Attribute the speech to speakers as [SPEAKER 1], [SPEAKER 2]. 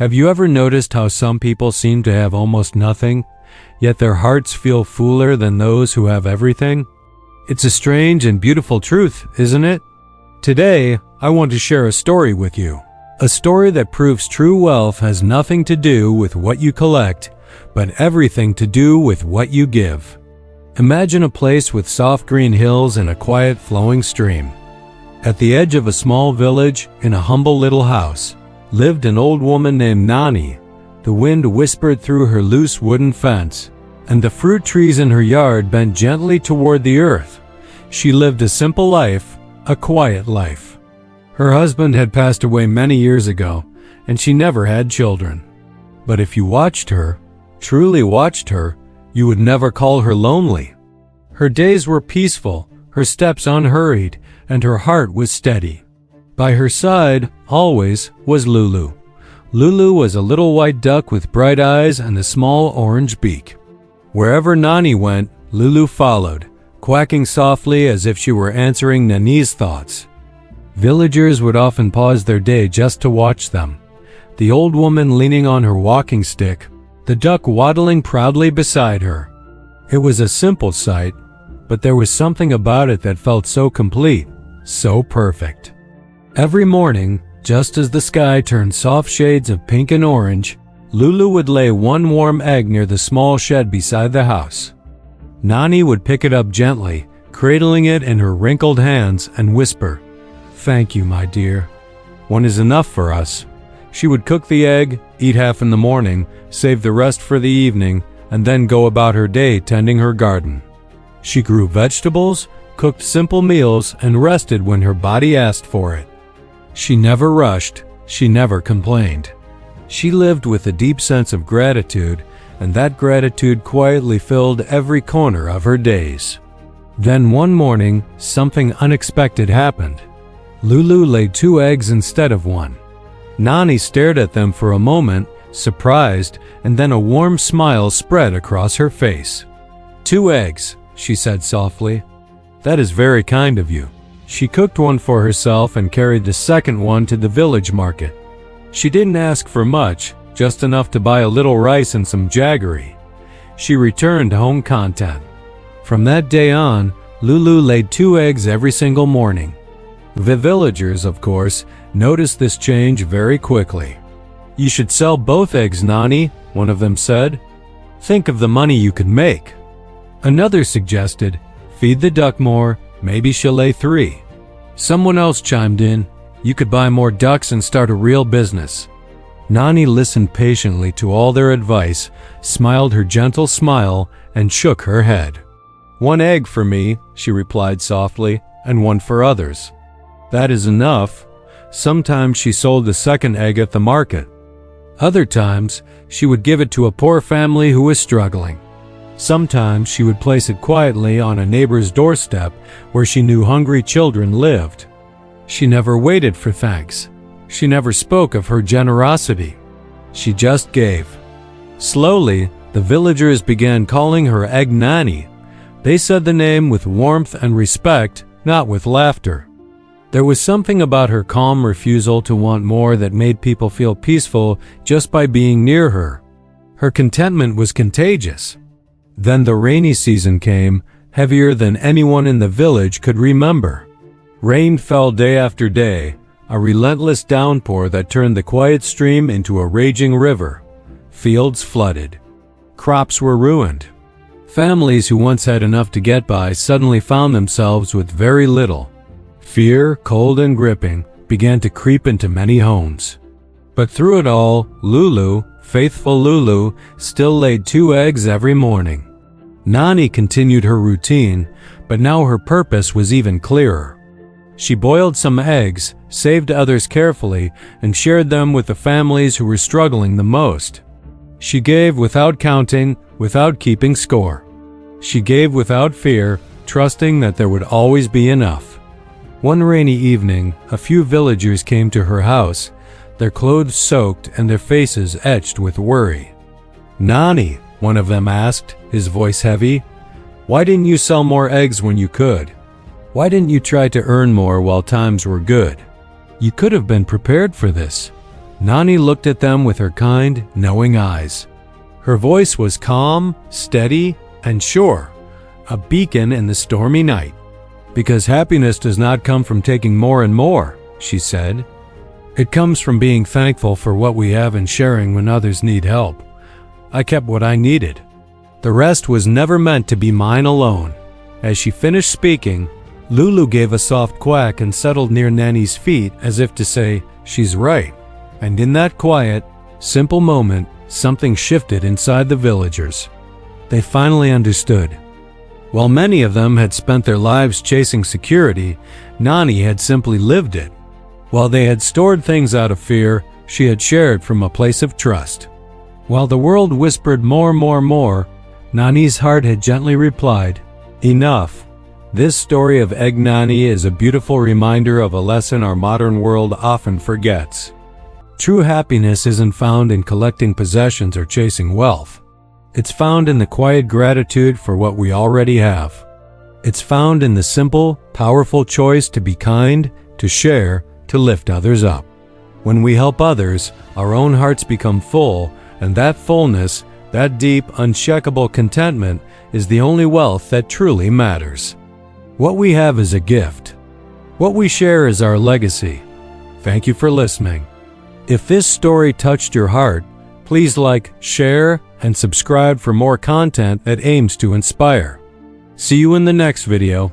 [SPEAKER 1] Have you ever noticed how some people seem to have almost nothing, yet their hearts feel fuller than those who have everything? It's a strange and beautiful truth, isn't it? Today, I want to share a story with you. A story that proves true wealth has nothing to do with what you collect, but everything to do with what you give. Imagine a place with soft green hills and a quiet flowing stream. At the edge of a small village, in a humble little house, lived an old woman named Nani. The wind whispered through her loose wooden fence, and the fruit trees in her yard bent gently toward the earth. She lived a simple life, a quiet life. Her husband had passed away many years ago, and she never had children. But if you watched her, truly watched her, you would never call her lonely. Her days were peaceful, her steps unhurried, and her heart was steady. By her side, always, was Lulu. Lulu was a little white duck with bright eyes and a small orange beak. Wherever Nani went, Lulu followed, quacking softly as if she were answering Nani's thoughts. Villagers would often pause their day just to watch them. The old woman leaning on her walking stick, the duck waddling proudly beside her. It was a simple sight, but there was something about it that felt so complete, so perfect. Every morning, just as the sky turned soft shades of pink and orange, Lulu would lay one warm egg near the small shed beside the house. Nani would pick it up gently, cradling it in her wrinkled hands, and whisper, "Thank you, my dear. One is enough for us." She would cook the egg, eat half in the morning, save the rest for the evening, and then go about her day tending her garden. She grew vegetables, cooked simple meals, and rested when her body asked for it. She never rushed, she never complained. She lived with a deep sense of gratitude, and that gratitude quietly filled every corner of her days. Then one morning, something unexpected happened. Lulu laid 2 eggs instead of 1. Nani stared at them for a moment, surprised, and then a warm smile spread across her face. "2 eggs," she said softly. "That is very kind of you." She cooked one for herself and carried the second one to the village market. She didn't ask for much, just enough to buy a little rice and some jaggery. She returned home content. From that day on, Lulu laid 2 eggs every single morning. The villagers, of course, noticed this change very quickly. "You should sell both eggs, Nani," one of them said. "Think of the money you could make." Another suggested, "Feed the duck more, maybe she'll lay 3. Someone else chimed in, "You could buy more ducks and start a real business." Nani listened patiently to all their advice, smiled her gentle smile, and shook her head. "1 egg for me," she replied softly, "and 1 for others. That is enough." Sometimes she sold the second egg at the market. Other times, she would give it to a poor family who was struggling. Sometimes she would place it quietly on a neighbor's doorstep where she knew hungry children lived. She never waited for thanks. She never spoke of her generosity. She just gave. Slowly, the villagers began calling her Egg Nani. They said the name with warmth and respect, not with laughter. There was something about her calm refusal to want more that made people feel peaceful just by being near her. Her contentment was contagious. Then the rainy season came, heavier than anyone in the village could remember. Rain fell day after day, a relentless downpour that turned the quiet stream into a raging river. Fields flooded. Crops were ruined. Families who once had enough to get by suddenly found themselves with very little. Fear, cold and gripping, began to creep into many homes. But through it all, Lulu, faithful Lulu, still laid 2 eggs every morning. Nani continued her routine, but now her purpose was even clearer. She boiled some eggs, saved others carefully, and shared them with the families who were struggling the most. She gave without counting, without keeping score. She gave without fear, trusting that there would always be enough. One rainy evening, a few villagers came to her house, their clothes soaked and their faces etched with worry. "Nani," one of them asked, his voice heavy, "why didn't you sell more eggs when you could? Why didn't you try to earn more while times were good? You could have been prepared for this." Nani looked at them with her kind, knowing eyes. Her voice was calm, steady, and sure, a beacon in the stormy night. Because happiness does not come from taking more and more, she said. It comes from being thankful for what we have and sharing when others need help. I kept what I needed. The rest was never meant to be mine alone. As she finished speaking, Lulu gave a soft quack and settled near Nani's feet as if to say, she's right. And in that quiet, simple moment, something shifted inside the villagers. They finally understood. While many of them had spent their lives chasing security, Nani had simply lived it. While they had stored things out of fear, she had shared from a place of trust. While the world whispered more, Nani's heart had gently replied, enough. This story of Egg Nani is a beautiful reminder of a lesson our modern world often forgets. True happiness isn't found in collecting possessions or chasing wealth. It's found in the quiet gratitude for what we already have. It's found in the simple, powerful choice to be kind, to share, to lift others up. When we help others, our own hearts become full, and that fullness, that deep, unshakable contentment, is the only wealth that truly matters. What we have is a gift. What we share is our legacy. Thank you for listening. If this story touched your heart, please like, share, and subscribe for more content that aims to inspire. See you in the next video.